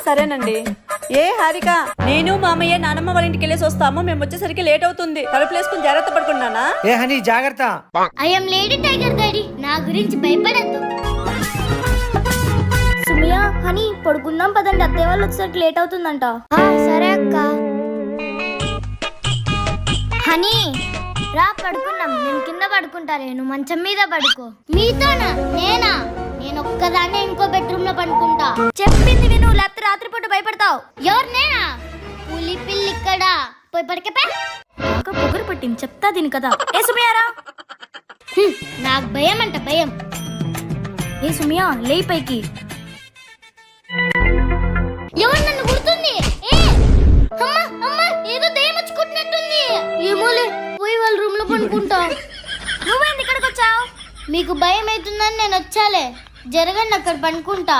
సరేనండి. ఏ హారిక, నేను మామయ్య నానమ్మ వాళ్ళ ఇంటికి వెళ్ళేసి వస్తాము. మేము వచ్చేసరికి లేట్ అవుతుంది. తలుపులేసుకుని జాగ్రత్త పడుకున్నానా? ఏ హనీ జాగ్రత్త. ఐఎమ్ లేడీ టైగర్ డాడీ, నా గురించి భయపడద్దు. సుమియా హనీ పడుకుందాం పదండి, అత్తయ్య వాళ్ళు వచ్చేసరికి లేట్ అవుతుందంట. సరే అక్క. హనీ రా పడుకున్నాం, నేను కింద పడుకుంటాలే, నువ్వు మంచం మీద పడుకో. మీతోనా? నేనా? నేను ఒక్కదాన్నే ఇంకో బెడ్రూమ్ లో పడుకుంటా. చెప్పింది విను, లేకపోతే రాత్రిపూట భయపడతావు. ఎవరు? నేనా? పులి పిల్లి ఇక్కడ. పోయి పడకపో. పొగరు పట్టింది, చెప్తా దీని కదా. ఏ సుమియారా? నాకు భయం అంట భయం. ఏ సుమియా లేయి పైకి. ఎవరు నన్ను గుర్తుంది? ఏదో దయ్యం వచ్చి కుట్టినట్టుంది. ఏమోలే, పోయి వాళ్ళ రూమ్ లో పడుకుంటా. నువ్వేంది ఇక్కడికి వచ్చావు? మీకు భయం అవుతుందని నేను వచ్చాలే. జరగండి, అక్కడ పడుకుంటా.